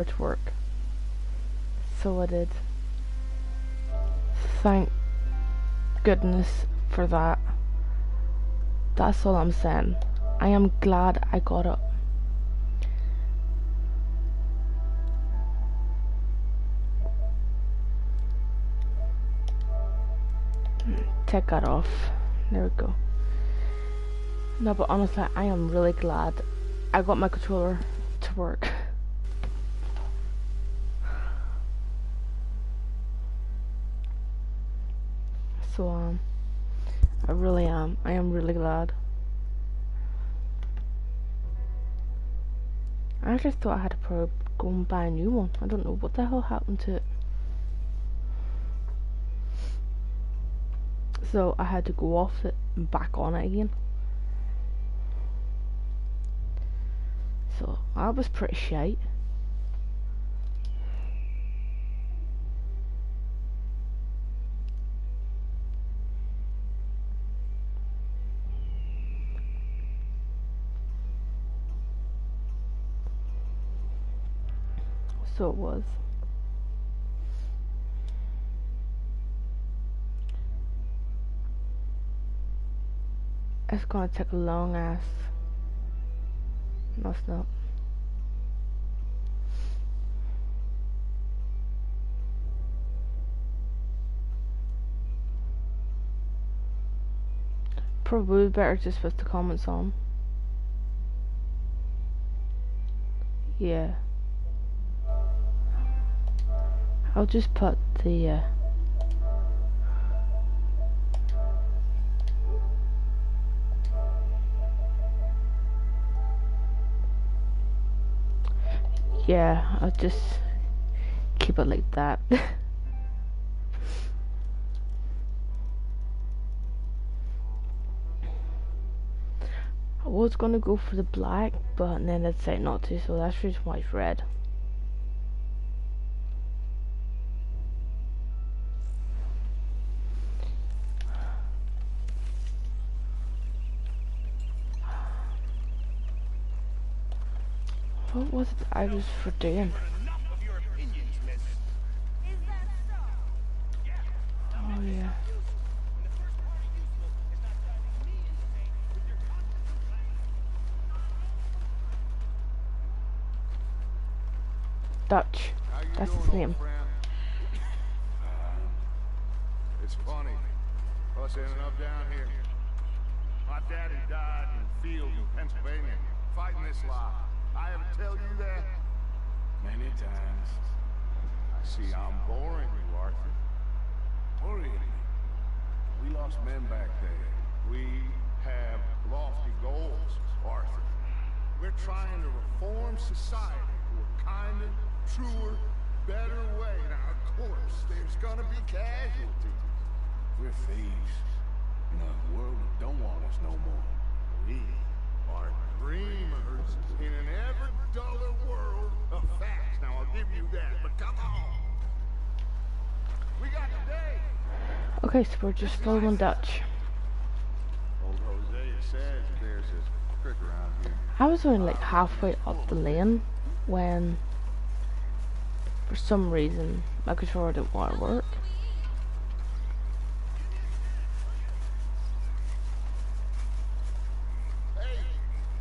to work. So I did. Thank goodness for that. That's all I'm saying. I am glad I got up. Take that off. There we go. No, but honestly, I am really glad I got my controller to work. So, I really am. I am really glad. I just thought I had to probably go and buy a new one. I don't know what the hell happened to it. So I had to go off it and back on it again. So that was pretty shite. So it was. It's gonna take a long ass. No, it's not. Probably better just put the comments on. Yeah. I'll just put the yeah, I'll just keep it like that. I was gonna go for the black, but then I'd say not to, so that's the reason why it's red. What was it I was for doing? Oh yeah. Dutch. That's his name. It's funny. Us ending up down here. My daddy died in the field in Pennsylvania, fighting this lot. I ever tell you that? Many times. I see I'm boring you, Arthur. Worrying me. We lost men back there. We have lofty goals, Arthur. We're trying to reform society to a kinder, truer, better way. Now, of course, there's gonna be casualties. We're thieves. In a world that don't want us no more. We are dreamers in an ever duller world of facts. Now, I'll give you that, but come on. We got today. Okay, so we're just following Dutch. Old Hosea says there's a creek around here. I was only like halfway up the lane when, for some reason, my controller didn't want to work. Hey,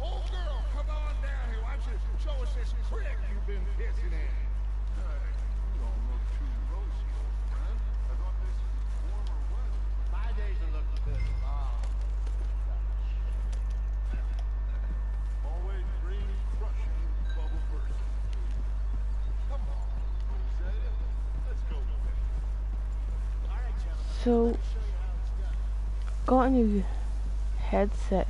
old girl, come on down here. Why don't you show us this creek you've been pissing in? You don't look too rosy, old friend. I thought this was warmer weather. My days are looking good. Always green crushing, bubble bursting. Come on, Hosea. Let's go. All right, gentlemen. So, got a new headset.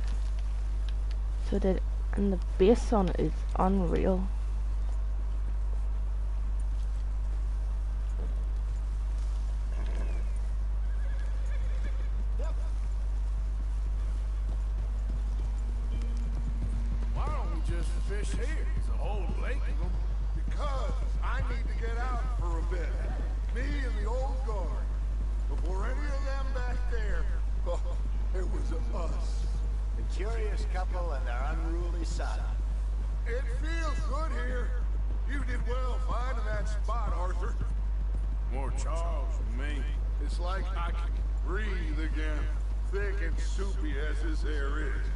So that, and the bass on it is unreal. Why don't we just fish here? It's a whole lake of them. Because I need to get out for a bit. Me and the old guard. Before any of them back there, oh, it was a us. A curious couple and their unruly son. It feels good here. You did well finding that spot, Arthur. More Charles than me. It's like I can breathe again, thick and soupy as this air is.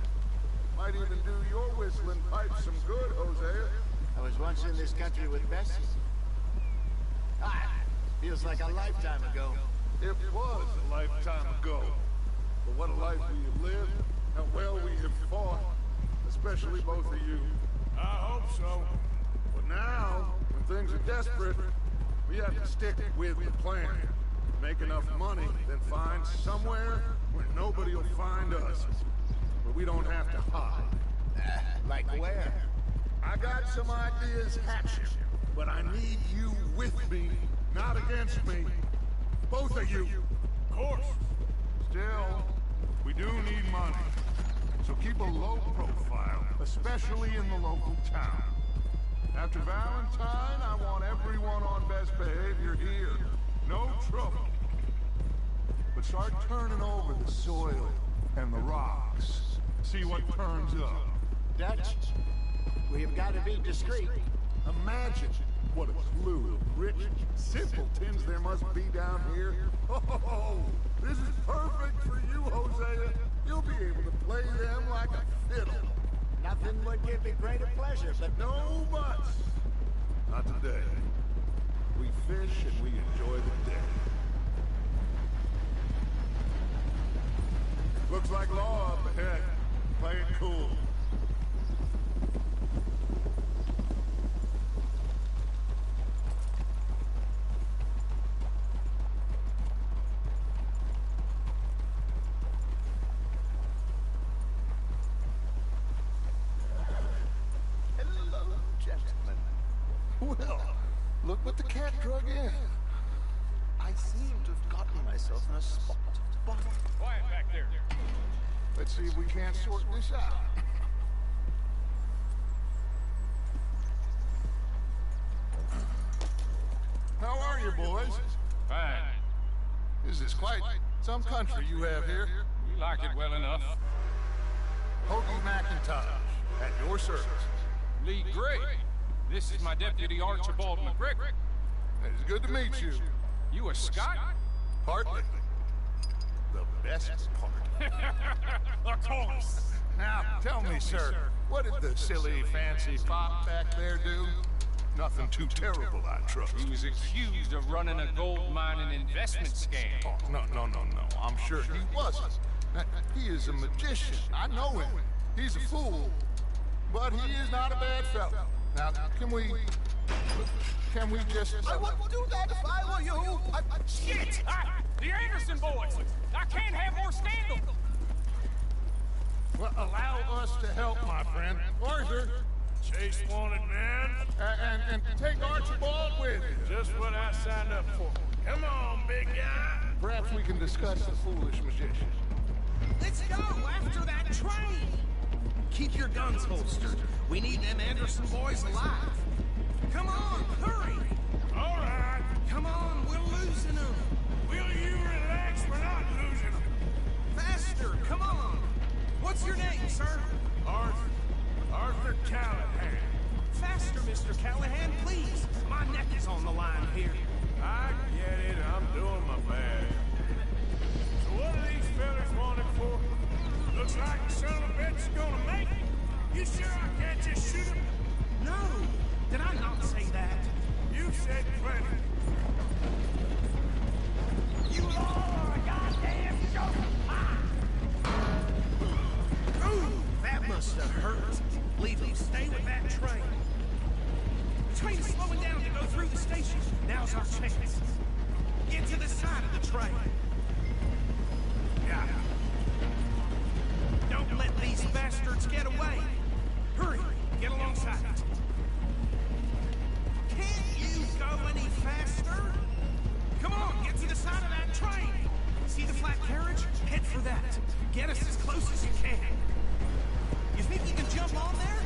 Might even do your whistling pipes some good, Hosea. I was once in this country with Bessie. Feels like a lifetime ago. It was a lifetime ago. But what a life we have lived, how well we have fought, especially both of you. I hope so. But now, when things are desperate, we have to stick with the plan. Make enough money, then find somewhere where nobody will find us. Where we don't have to hide. Like where? I got some ideas hatching, but I need you with me, not against me. Both of you. Of course. Still, we do need money. So keep a low profile, especially in the local town. After Valentine, I want everyone on best behavior here. No trouble. But start turning over the soil and the rocks. See what turns up. Dutch, we have got to be discreet. Imagine what a slew of rich simpletons there must be down here. Oh, this is perfect for you, Hosea. You'll be able to play them like a fiddle. Nothing would give me greater pleasure, but No buts. Not today. We fish and we enjoy the day. Looks like law up ahead. Play it cool. hello, gentlemen. Well, look what the cat drug in. I seem to have gotten myself in a spot. Quiet back there. Let's see if we can't sort this out. How are you, boys? Fine. This is quite some country you have here. You like it well enough. Hoagie McIntosh, at your service. Lee Gray. This is my deputy Archibald McGregor. It's good to meet you. You a Scot? Partly. The best part. Of course. Now, tell me, sir, what did the silly, fancy fop back there do? Nothing too terrible, I trust. He was accused of running a gold mining investment scam. Oh, no. I'm sure he wasn't. He is a magician. I know him. He's a fool. But he is not a bad fellow. Now, can we just... I wouldn't do that if I were you. Shit! The Anderson boys! I can't have more scandal! Well, allow us to help, my friend. Arthur, Chase wanted man. and take Archibald with you. Just what I signed up for. Come on, big guy. Perhaps we can discuss the foolish magician. Let's go after that train! Keep your guns holstered. We need them Anderson boys alive. Come on, hurry! All right. Come on, we're losing them. Will you relax? We're not losing them. Faster, come on. What's your name, sir? Arthur Callahan. Faster, Mr. Callahan, please. My neck is on the line here. I get it. I'm doing my best. So what are these fellas wanted for? Looks like the son of a bitch is gonna make it. You sure I can't just shoot him? No, did I not say that? You said plenty. You are a goddamn joke! Ooh, that must have hurt. Leave them, stay with that train. The train is slowing down to go through the station. Now's our chance. Get to the side of the train. Yeah. Don't let these bastards get away. Hurry, get alongside it. Can't you go any faster? Come on, get to the side of that train. See the flat carriage? Head for that. Get us as close as you can. You think you can jump on there?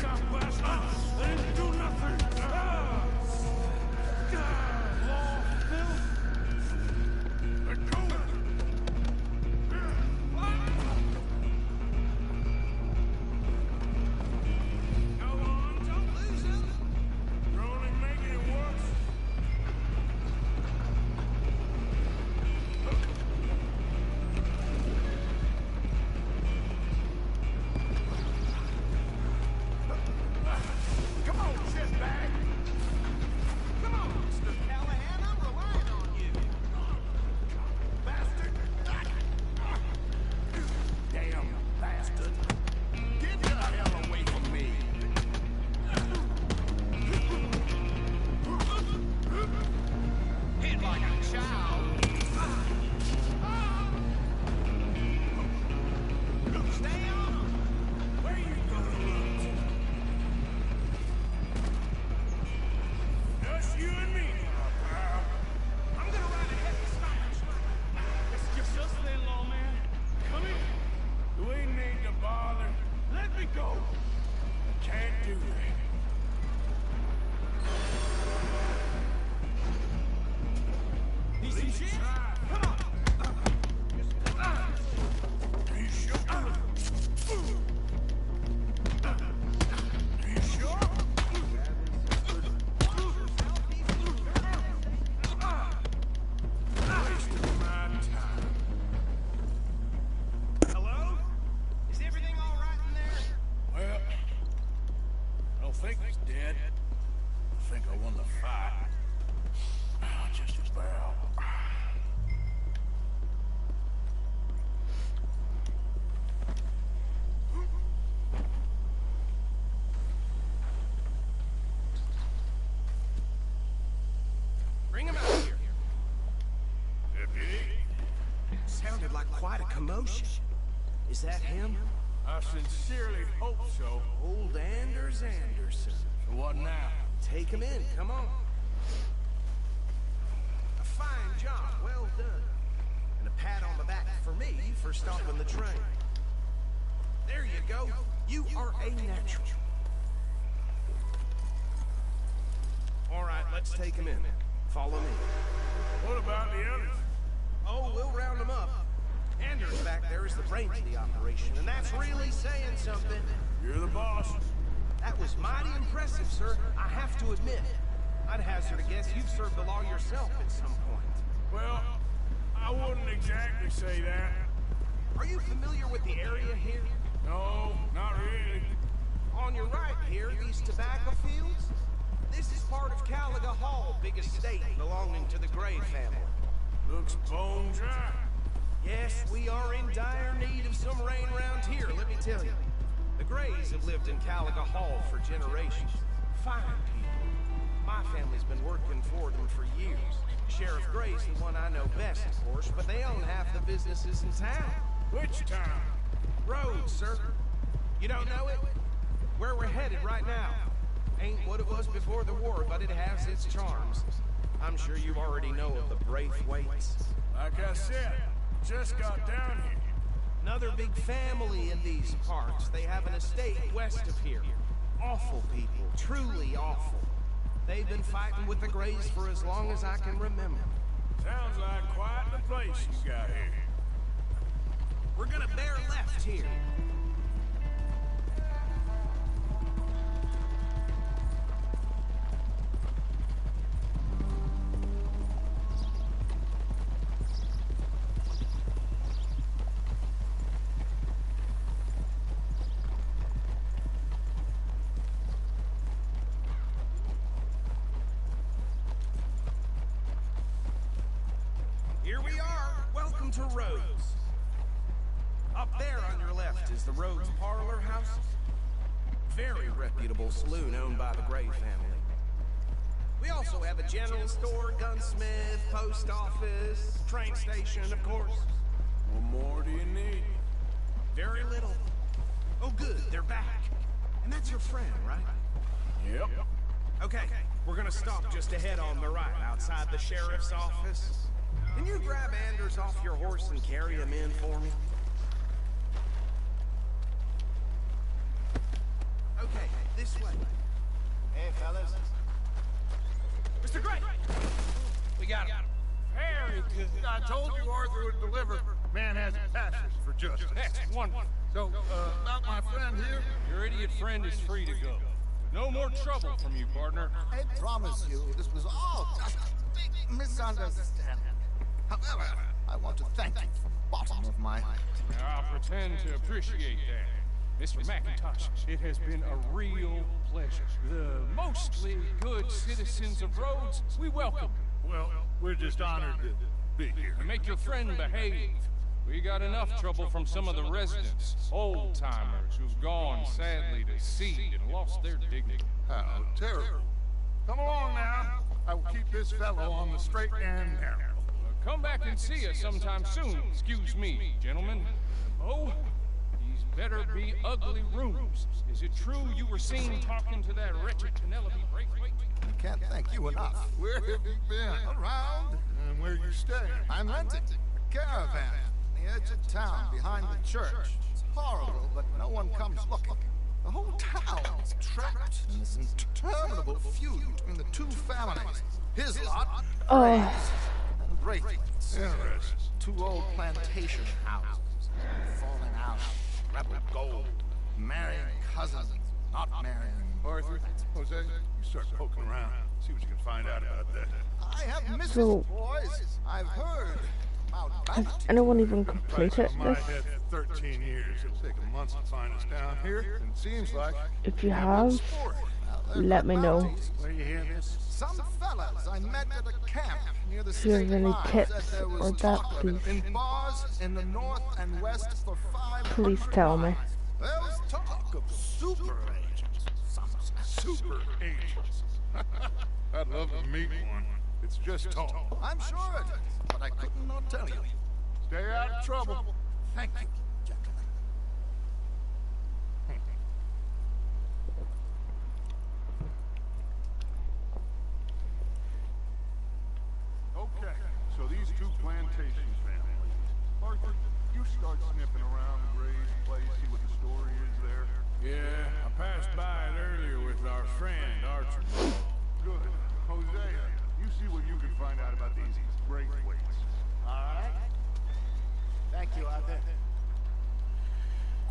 God bless us. They didn't do nothing. Law, Bill. They're going. think he's dead. I think I won the fight. Just about. Bring him out here. Deputy? Sounded like quite a commotion. Is that him? I sincerely hope so. Old Anders Anderson. So what now? Take him in, come on. A fine job, well done. And a pat on the back for me for stopping the train. There you go. You are a natural. All right, let's take him in. Follow me. What about the others? Oh, we'll round them up. Anders back there is the brains of the operation, and that's really saying something. You're the boss. That was mighty impressive, sir. I have to admit. I'd hazard a guess you've served the law yourself at some point. Well, I wouldn't exactly say that. Are you familiar with the area here? No, not really. On your right here, these tobacco fields? This is part of Caliga Hall, big estate belonging to the Gray family. Looks bone dry. Yes, we are in dire need of some rain around here, let me tell you. The Grays have lived in Caliga Hall for generations. Fine people. My family's been working for them for years. Sheriff Gray's the one I know best, of course, but they own half the businesses in town. Which town? Rhodes, sir. You don't know it? Where we're headed right now. Ain't what it was before the war, but it has its charms. I'm sure you already know of the Braithwaites. Like I said, just got down here. Another big family in these parts. They have an estate west of here. Awful people, truly awful. They've been fighting with the Grays for as long as I can remember. Sounds like quite the place you got here. We're gonna bear left here. Here we are. Welcome to Rhodes. Up there on your left is the Rhodes Parlor House. Very reputable saloon owned by the Gray family. We also have a general store, gunsmith, post office, train station, of course. What more do you need? Very little. Oh good, they're back. And that's your friend, right? Yep. Okay, we're gonna stop just ahead on the right, outside the sheriff's office. Can you grab Anders off your horse and carry him in for me? Okay, this way. Hey, fellas. Mr. Gray! We got him. Very good. I told you Arthur would deliver. Man has a passion for justice. That's wonderful. So, about my friend here, Your idiot friend is free to go. No more trouble from you, partner. I promise you, this was all just a big misunderstanding. However, I want to thank you from the bottom of my heart. I'll pretend to appreciate that. Mr. McIntosh, it has been a real pleasure. The mostly good citizens of Rhodes, we welcome you. well, we're just honored to be here. And make your friend behave. We got enough trouble from some of the residents, old-timers who've gone, sadly, to seed and lost their dignity. How terrible. Come along now. I will keep this fellow on the straight and narrow. Come back and see us sometime soon. Excuse me, gentlemen. Oh, these better be ugly rooms. Is it true you were seen talking to that wretched Penelope Braithwaite? I can't thank you enough. Where have you been? Around. And where you stay? I'm renting a caravan on the edge of town behind the church. It's horrible, but no one comes looking. The whole town is trapped in this interminable feud between the two families. His lot, Oh. and Braithwaite's. Interesting. Two old plantation houses, falling out, rebel gold, marrying cousins, not marrying. Arthur, Jose, you start poking around. See what you can find out about that. I have missed So- it, boys. I've heard about Has bounty. anyone even Price completed on my this? head for 13 years. It'll take a month to find us down here. And it seems like If you we're have, good sport. let me know. Where you hear this? Some fellas I met at a camp near the If you have state any line said tips there or was that, talk of it please. in bars in the north and west for 500 Please tell me. miles. There was talk of super agents. Some Super agents. I'd love to meet one. It's just talk. I'm sure it is, but I couldn't not tell you. Stay out of trouble. Thank you, gentlemen. Okay, so these two plantation families. Arthur, you start sniffing around Gray's place, see what the story is there. Yeah, I passed by it earlier with our friend, Archibald. Good. Hosea, you see what you can find out about these Braithwaites. All right. Thank you, Arthur.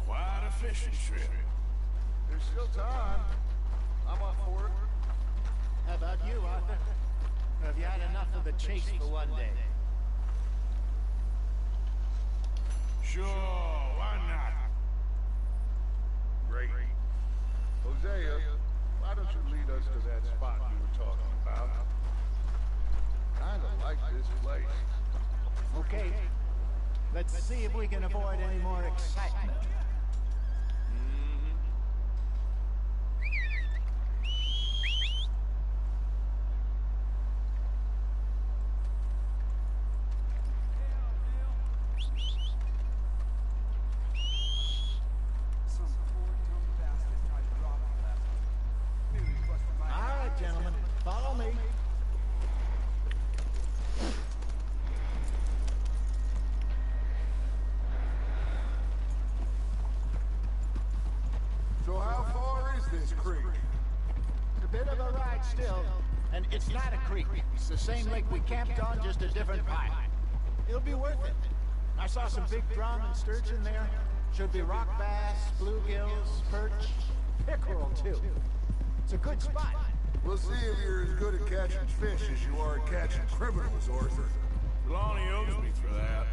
Quite a fishing trip. There's still time. I'm up for it. How about you, Arthur? Have you had enough of the chase for one day? Sure, why not? Great. Hosea, why don't you lead us to that spot you were talking about? Kinda like this place. Okay. Let's see if we can avoid any more excitement. All right, gentlemen, follow me. So how far is this creek? It's a bit of a ride still, and it's not a creek. It's the same lake we camped on, just a different pipe. It'll be worth it. I saw some big drum and sturgeon there. Should be rock bass, bluegills, perch, pickerel too. It's a good spot. We'll see if you're as good at catching fish as you are at catching criminals, Arthur. Trelawney owes me for that.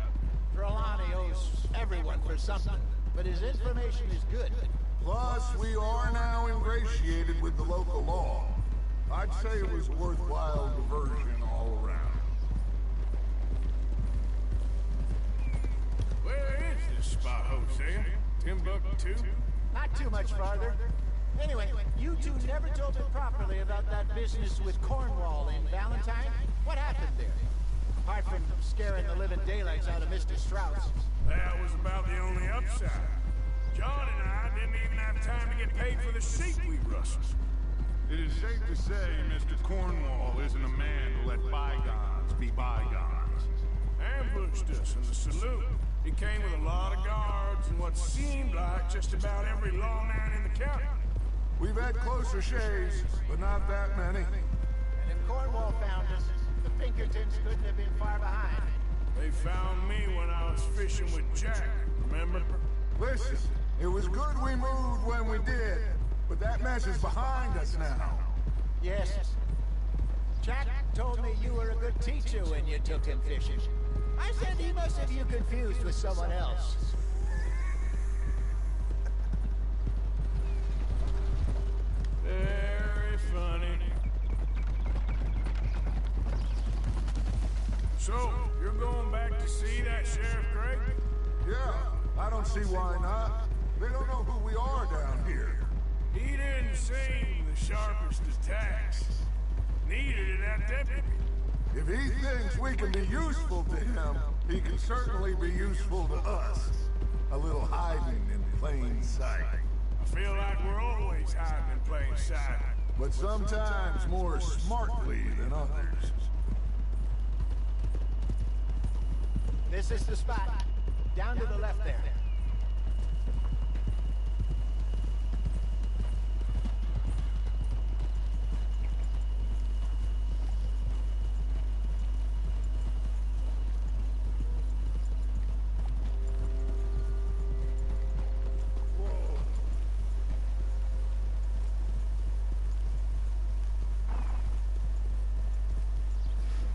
Trelawney owes everyone for something, but his information is good. Plus, we are now ingratiated with the local law. I'd say it was a worthwhile diversion all around. Where is this spot, Hosea? Timbuktu? Not too much farther. Anyway, you two never told me properly about that business with Cornwall in Valentine. What happened there? Apart from scaring the living daylights out of Mr. Strauss. That was about the only upside. John and I didn't even have time to get paid for the sheep we rustled. It is safe to say Mr. Cornwall isn't a man to let bygones be bygones. Ambushed us in the saloon. He came with a lot of guards and what seemed like just about every lawman in the county. We've had closer shaves, but not that many. And if Cornwall found us, the Pinkertons couldn't have been far behind. They found me when I was fishing with Jack, remember? Listen, it was good we moved when we did, but that mess is behind us now. Yes. Jack told me you were a good teacher when you took him fishing. I said he must have you confused with someone else. Very funny. So, you're going back to see that Sheriff Craig? Yeah, I don't see why not. They don't know who we are down here. He didn't seem the sharpest of tacks. Neither did that deputy. If he thinks we can be useful to him, he can certainly be useful to us. A little hiding in plain sight. I feel like we're always hiding in plain sight. But sometimes more smartly than others. This is the spot. Down to the left there.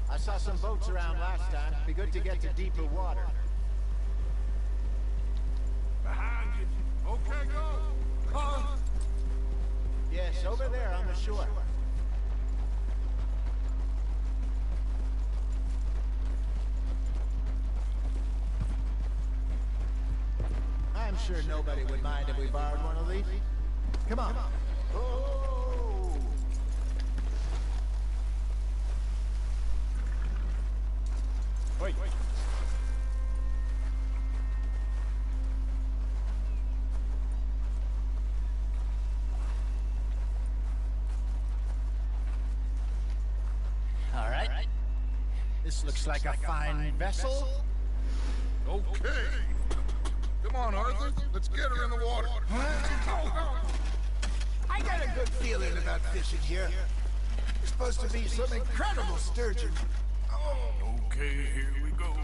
I saw some boats around last time. Be good to get to deeper water. Behind you. Okay, go. Yes, over there on the shore. I'm sure nobody would mind if we borrowed one of these. Come on. Oh! Wait. All right. This looks like a fine vessel. Okay. Come on, Arthur. Let's get her in the water. I got a good feeling about fishing here. There's supposed to be some incredible sturgeon. Okay, here we go.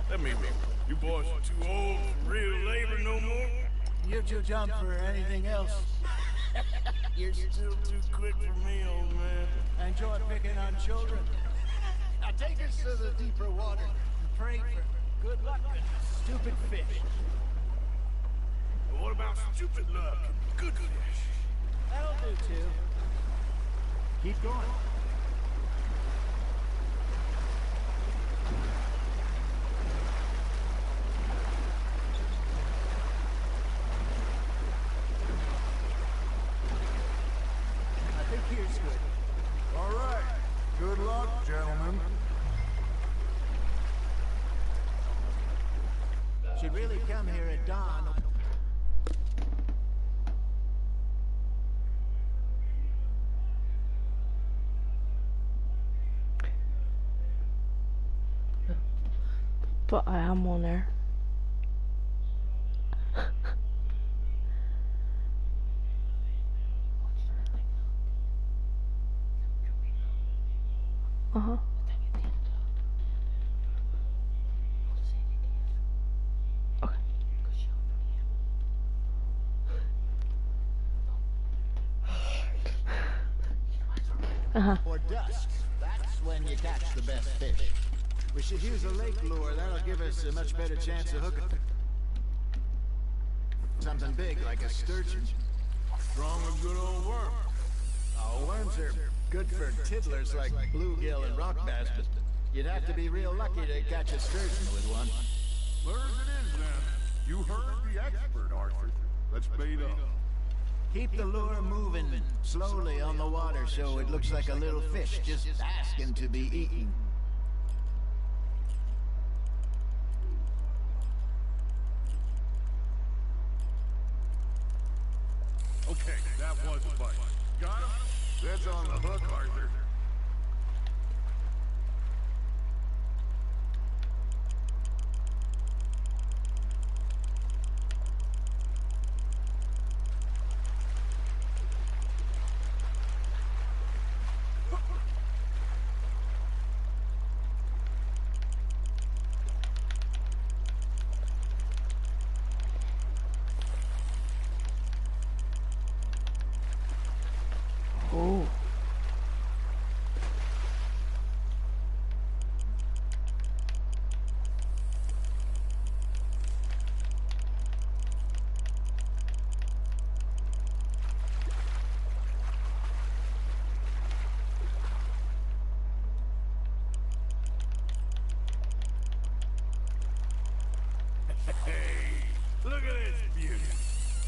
Let me roll. You boys are too old for real labor no more. You're too dumb for anything else. You're still too quick for me, old man. I enjoy picking on children. Now take us to the deeper water and pray for good luck and stupid fish. But what about stupid luck and good fish? That'll do too. Keep going. I think here's good. All right. Good luck, gentlemen. Should really come here at dawn. But I am on there. Uh-huh. Okay. Uh-huh. Or dusk. That's when you catch the best fish. We should use a lake lure. That'll give us a much better chance of hooking something big like a sturgeon. Strong a good old worm. Oh, worms are good for tiddlers like bluegill and rock bass, but you'd have to be real lucky to catch a sturgeon with one. Clear as it is, then. You heard the expert, Arthur. Let's bait up. Keep the lure moving slowly on the water so it looks like a little fish just asking to be eaten. Okay, that was a bite. Got him? That's on the hook, Arthur. Oh. Hey, look at this beauty.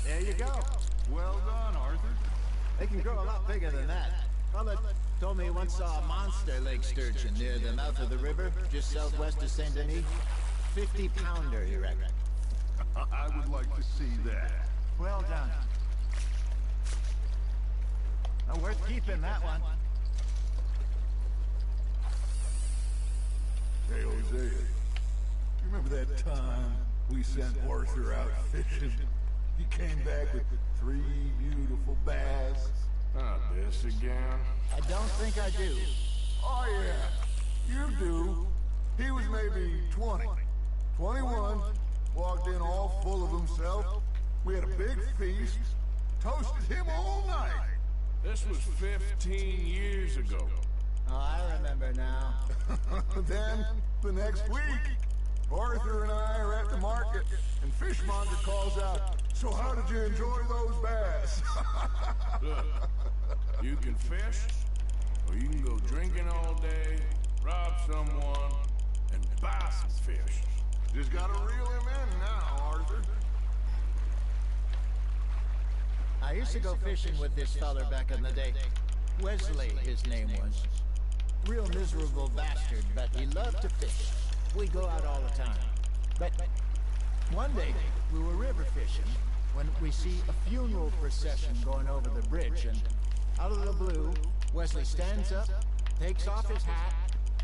There you go. Well done, Arthur. They can grow a lot bigger than that. Fella told me he once saw a monster lake sturgeon near the mouth of the river, just southwest of Saint Denis. 50-pounder, he reckoned. I would like to see that. Well done. Now, worth keeping, that one. Hey, Hosea. You remember that time we sent Arthur out fishing? He came back with 3 beautiful bass. Not this again. I don't think I do. Oh, yeah. You do. He was maybe 20. 21. Walked in all full of himself. We had a big feast. Toasted him all night. This was 15 years ago. Oh, I remember now. Then, the next week, Arthur and I are at the market, and Fishmonger calls out, "So how did you enjoy those bass?" Look, you can fish, or you can go drinking all day, rob someone, and buy some fish. Just gotta reel him in now, Arthur. I used to go fishing with this feller back in the day. Wesley, his name was. Real miserable bastard, but he loved to fish. We go out all the time. But one day, we were river fishing when we see a funeral procession going over the bridge, and out of the blue, Wesley stands up, takes off his hat,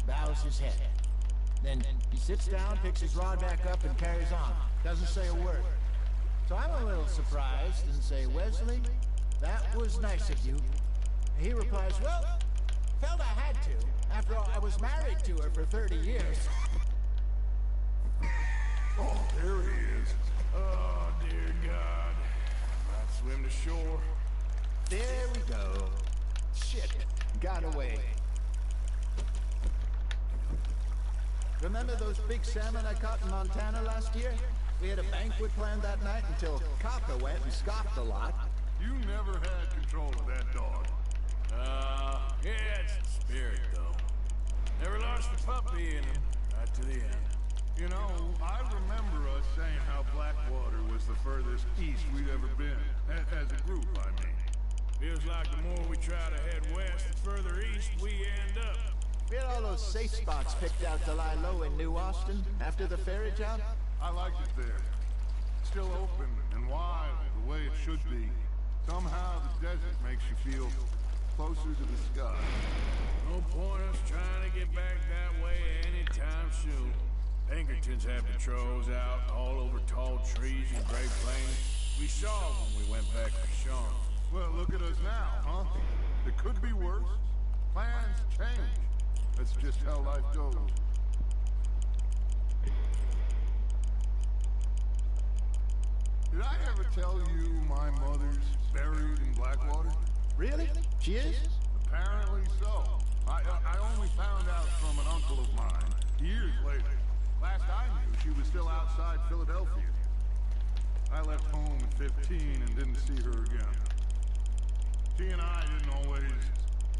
bows his head. Then he sits down, picks his rod back up, and carries on. Doesn't say a word. So I'm a little surprised and say, "Wesley, that was nice of you." And he replies, "Well, felt I had to. After all, I was married to her for 30 years. Oh, there he is. Oh, dear God. I'd swim to shore. There we go. Shit, got away. Remember those big salmon I caught in Montana last year? We had a banquet planned that night until Copper went and scoffed a lot. You never had control of that dog. Yeah, it's the spirit, though. Never lost the puppy in him, right to the end. You know, I remember us saying how Blackwater was the furthest east we'd ever been. As a group, I mean. Feels like the more we try to head west, the further east we end up. We had all those safe spots picked out to lie low in New Austin after the ferry job. I liked it there. Still open and wild, the way it should be. Somehow the desert makes you feel closer to the sky. No point us trying to get back that way anytime soon. Pinkertons have patrols out all over tall trees and Great Plains. We saw when we went back to Sean. Well, look at us now, huh? It could be worse. Plans change. That's just how life goes. Did I ever tell you my mother's buried in Blackwater? Really? She is? Apparently so. I only found out from an uncle of mine years later. Last I knew, she was still outside Philadelphia. I left home at 15 and didn't see her again. She and I didn't always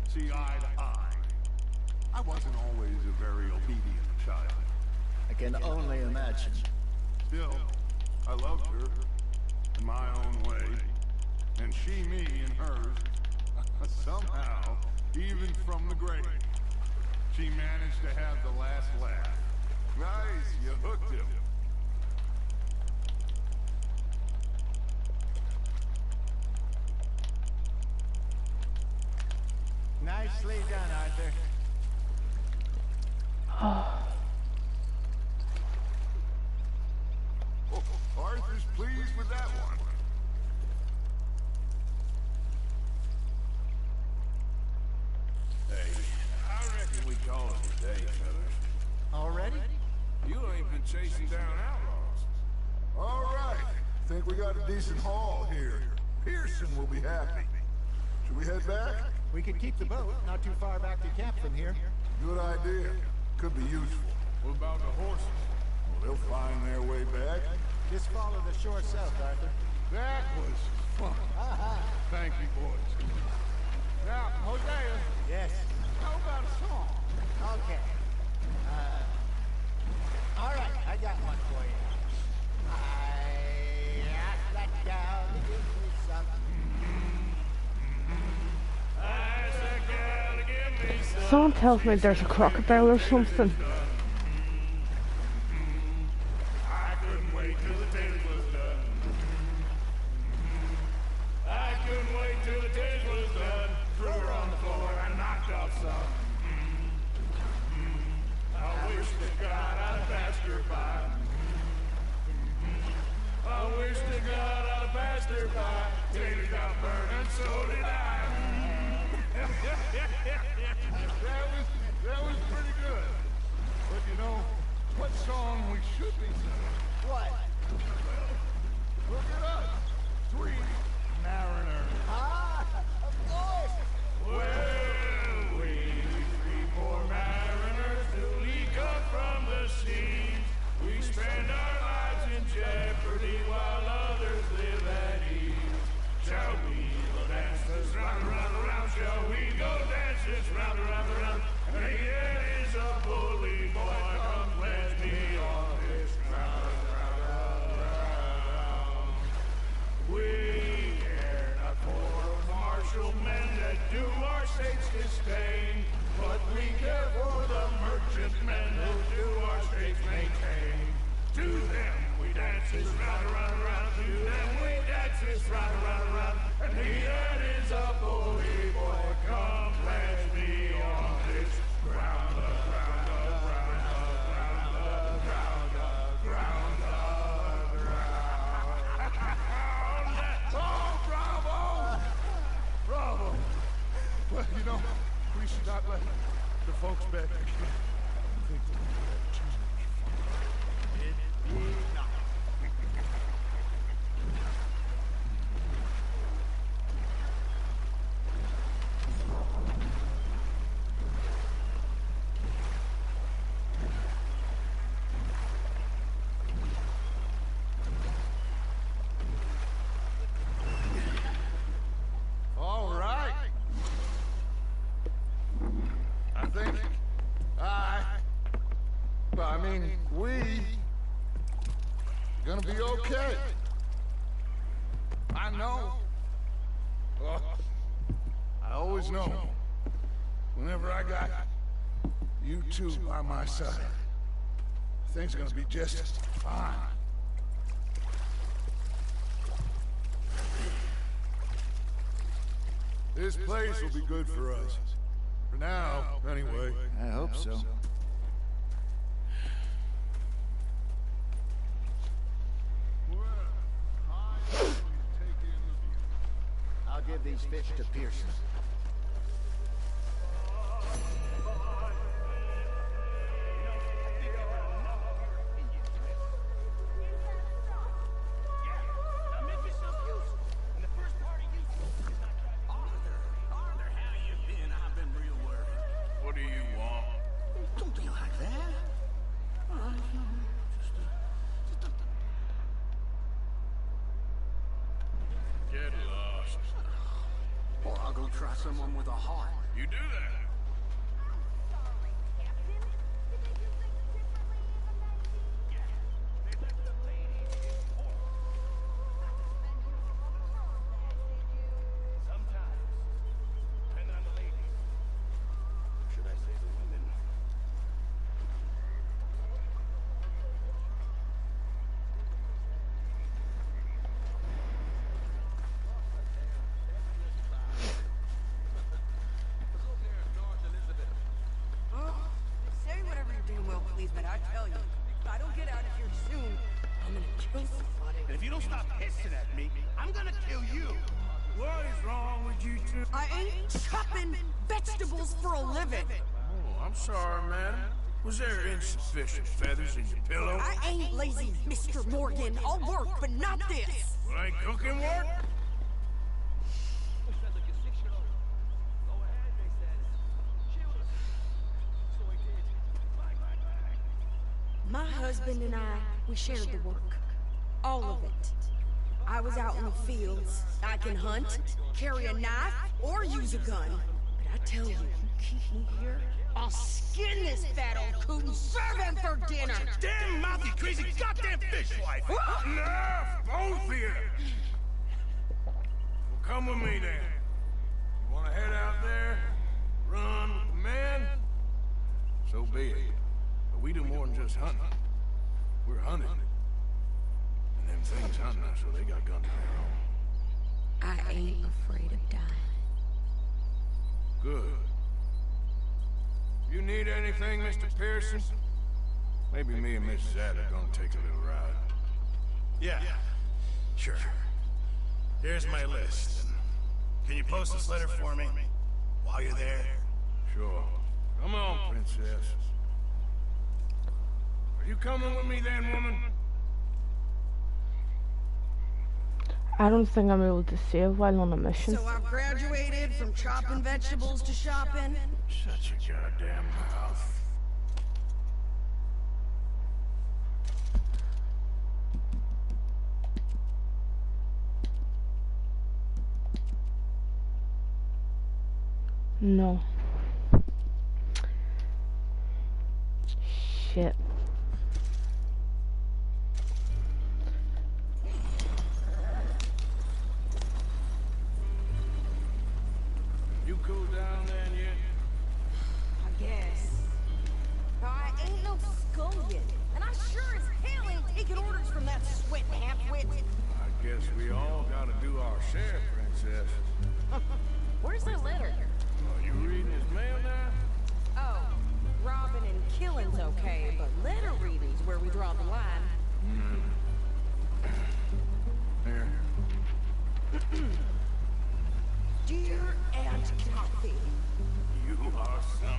see eye to eye. I wasn't always a very obedient child. I can only imagine. Still, I loved her in my own way, and she me in hers. Somehow, even from the grave, she managed to have the last laugh. Nice, you hooked him. Nicely done, Arthur. Oh, Arthur's pleased with that one. Hey, I reckon we call it a day, fellas. Already? You ain't been chasing down outlaws. All right, think we got a decent haul here. Pearson will be happy. Should we head back? We could keep the boat not too far back to camp from here. Good idea. Could be useful. What about the horses? Well, they'll find their way back. Just follow the shore south, Arthur. That was fun. Thank you, boys. Now, Hosea, Yes. how about a song? Okay. All right, I got one for you. I asked that gal to give me something. Someone tells me there's a crocodile or something. I couldn't wait till the taste was done. I couldn't wait till the taste was done. Threw her on the floor and knocked off some. I wish to God I'd passed her by. I wish to God I'd passed her by. Tater got burned and so did I. That was pretty good. But you know, what song we should be singing? What? Look at us. 3 mariners. Ah, of course. Well, we 3 poor mariners newly come from the sea. We let the folks back again. I think we'll do that too much. It'd be nice. All right. I think we gonna be okay. I know. Oh, I always know. Whenever I got you two by my side, things are gonna be just fine. This place will be good for us. For now, anyway. I hope so. I'll give these fish to Pearson. What do you want? Don't be like that. Get lost. Or I'll go try someone with a heart. You do that. Say whatever you're doing, well, please, but I tell you, if I don't get out of here soon, I'm gonna kill somebody. And if you don't stop hissing at me, I'm gonna kill you. What is wrong with you two? I ain't chopping vegetables for a living. Oh, I'm sorry, madam. Was there insufficient feathers in your pillow? I ain't lazy, Mr. Morgan. I'll work, but not this. Well, ain't cooking work? My husband and I, we shared the work. All of it. I was out in the fields. I can hunt, carry a knife, or use a gun. But I tell you, you keep me here, I'll skin this fat old coot and serve him for dinner. Damn mouth, you crazy goddamn fishwife! Enough, both of you! Well, come with me then. You wanna head out there, run with the men? So be it. But we do more than just hunting. We're hunted. And them things hunting us, so they got guns of their own. I ain't afraid of dying. Good. You need anything, Mr. Pearson? Maybe me and Mrs. Adler are gonna take a little ride. Yeah, sure. Here's my list. Can you post this letter for me while you're there? Sure. Come on, princess. Are you coming with me then, woman? I don't think I'm able to save while on a mission. So I've graduated from chopping vegetables to shopping. Shut your goddamn mouth. No. Shit. You cool down then yet? I guess. Now, I ain't no scullion, and I sure as hell ain't taking orders from that sweating half-wit. I guess we all gotta do our share, princess. Where's that letter? Are you reading his mail now? Oh, robbing and killing's okay, but letter reading's where we draw the line. Here. Dear Aunt Kathy, You are some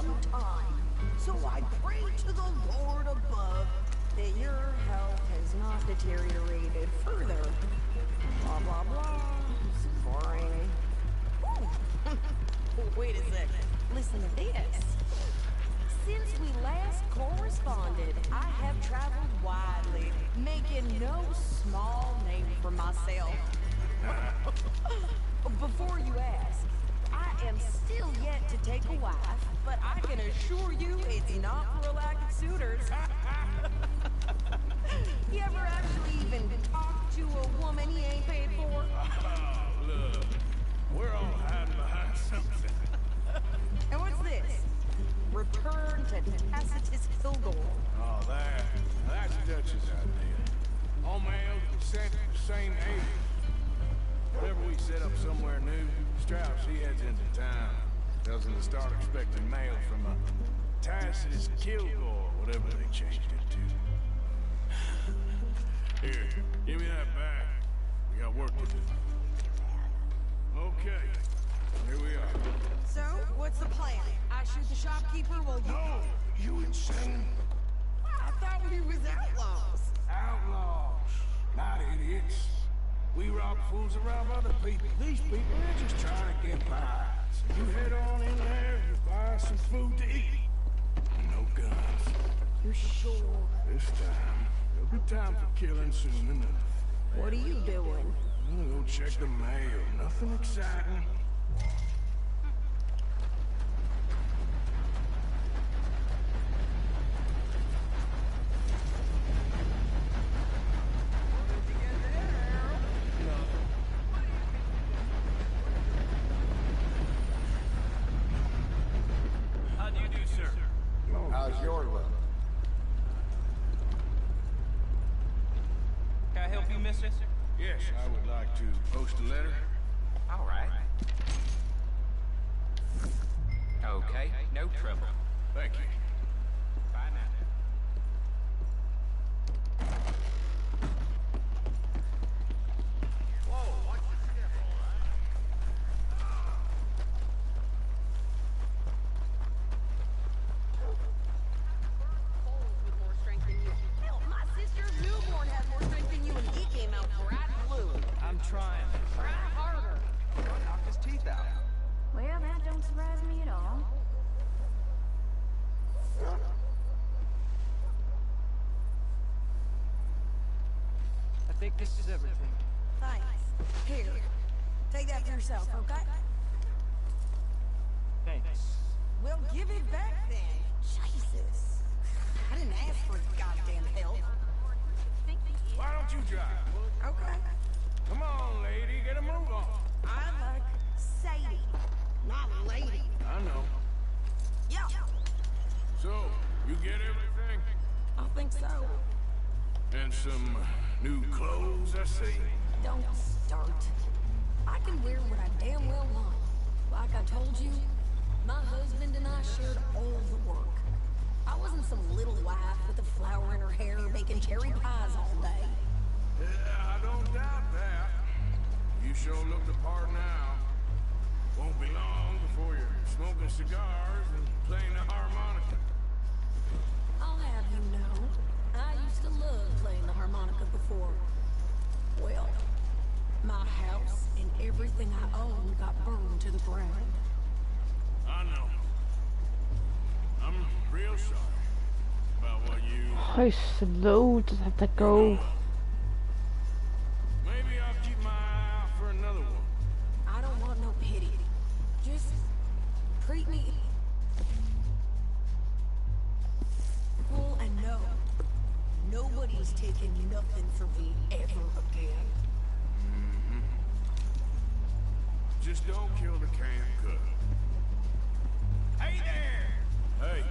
some time. So I pray to the Lord above that your health has not deteriorated further. Blah, blah, blah. It's boring. Ooh. Wait a second. Listen to this. Since we last corresponded, I have traveled widely, making no small name for myself. Before you ask, I am still yet to take a wife, but I can assure you it's not for a lack of suitors. You ever actually even talk to a woman he ain't paid for? Oh, look. We're all hiding behind something. And what's this? Return to Tacitus Kilgore. Oh, that's Dutch's idea. All males consent to the same age. Whenever we set up somewhere new, Strauss, he heads into town. Tells them to start expecting mail from a Tacitus Kilgore, whatever they changed it to. Here, give me that back. We got work to do. Okay, here we are. So, what's the plan? I shoot the shopkeeper while you... No, you insane? I thought we was outlaws. Outlaws, not idiots. We rob fools and rob other people. These people, they're just trying to get by. So you head on in there, you buy some food to eat. No guns. You sure? This time, there'll be time for killing soon enough. What are you doing? I'm gonna go check the mail. Nothing exciting. How do you do, sir? How's your luck? Can I help you, mister? Yes, I would like to post a letter. All right. Okay, no trouble. Thank you. Bye now. Whoa, watch your step, all right? With more strength than you. Hell, my sister's newborn has more strength than you, and he came out bright blue. I'm trying. Try harder. Knock his teeth out. Well, that don't surprise me at all. I think this is everything. Thanks. Here. Take that for yourself, okay? Thanks. Well, give it back then. Jesus. I didn't ask for goddamn help. Why don't you drive? Okay. Come on, lady, get a move on. I like Sadie, not lady. I know. Yeah, So, you get everything? I think so. And some new clothes, I see. Don't start. I can wear what I damn well want. Like I told you, my husband and I shared all the work. I wasn't some little wife with a flower in her hair making cherry pies all day. Yeah, I don't doubt that. You sure look the part now. Won't be long before you're smoking cigars and playing the harmonica. I'll have you know, I used to love playing the harmonica before. Well, my house and everything I own got burned to the ground. I know. I'm real sorry about what you... How slow does that have to go? Maybe I'll keep my eye out for another one. I don't want no pity. Just treat me full and know nobody's taking nothing from me ever again. Just don't kill the camp cook. Hey there! Hey,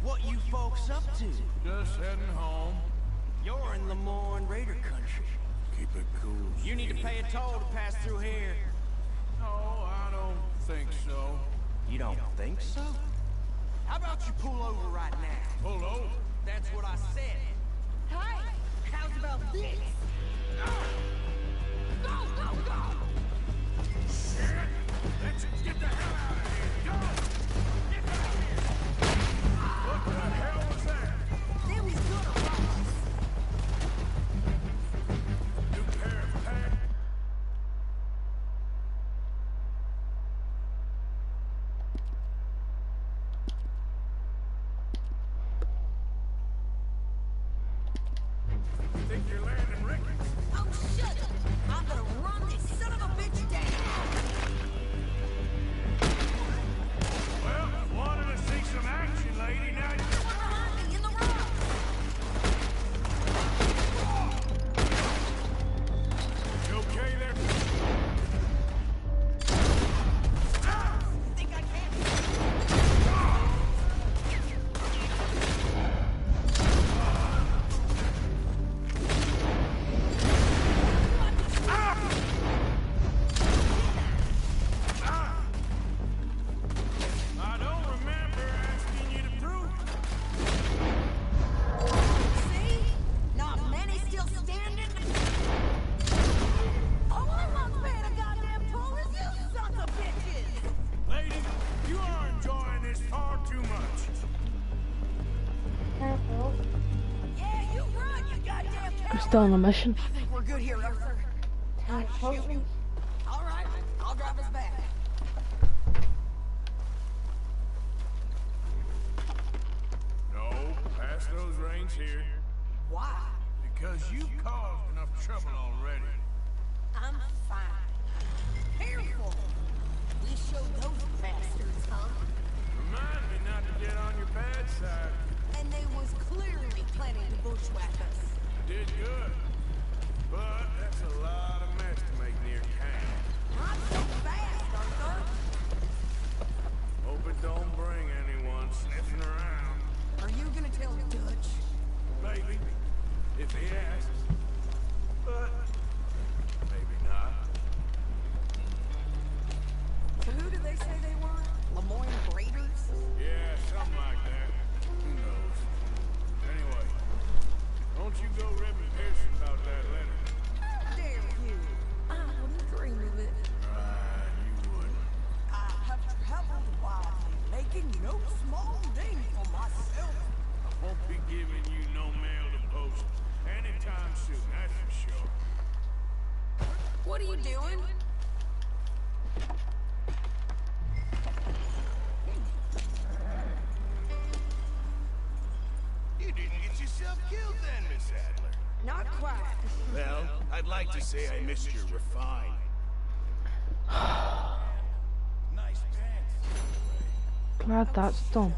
What you folks up to? just heading home. You're in Lemoyne Raider country. Keep it cool. You need to pay a toll to pass through here. No, I don't think so. You don't think so? How about you pull over right now? Pull over. That's what I said. Hey, how's about this? Go, go, go! Let's get the hell out of here. think you're landing Ricky? Oh, shut up! I'm gonna run this son of a bitch down! Well, wanted to see some action, lady. Now you... Behind me, in the rock! You okay there? Think I can? I don't remember asking you to prove it. See? Not many still standing. All I want paying a goddamn toll is you sons of bitches! Lady, you are enjoying this far too much. Yeah, you run, you goddamn I'm still on a mission. I think we're good here, Arthur. Not shooting. All right, I'll drive us back. No, pass those reins here. Why? Because you've caused enough trouble already. I'm fine. Careful. We showed those bastards, huh? Remind me not to get on your bad side. And they was clearly planning to bushwhack us. Did good. But that's a lot of mess to make near camp. Not so fast, Arthur. Hope it don't bring anyone sniffing around. Are you gonna tell Dutch? Maybe, if he asks. But maybe not. So who do they say they were? Lemoyne Raiders? Yeah, something like that. Who knows? Anyway, don't you go ribbing Pearson about that letter. How dare you? I wouldn't dream of it. Right, you wouldn't. I have traveled widely, making no small name for myself. I won't be giving you no mail to post anytime soon, that's for sure. What are you doing? You didn't get yourself killed then, Miss Adler. Not quite. Well, I'd like to say I missed your refine. Nice pants. Glad that's done.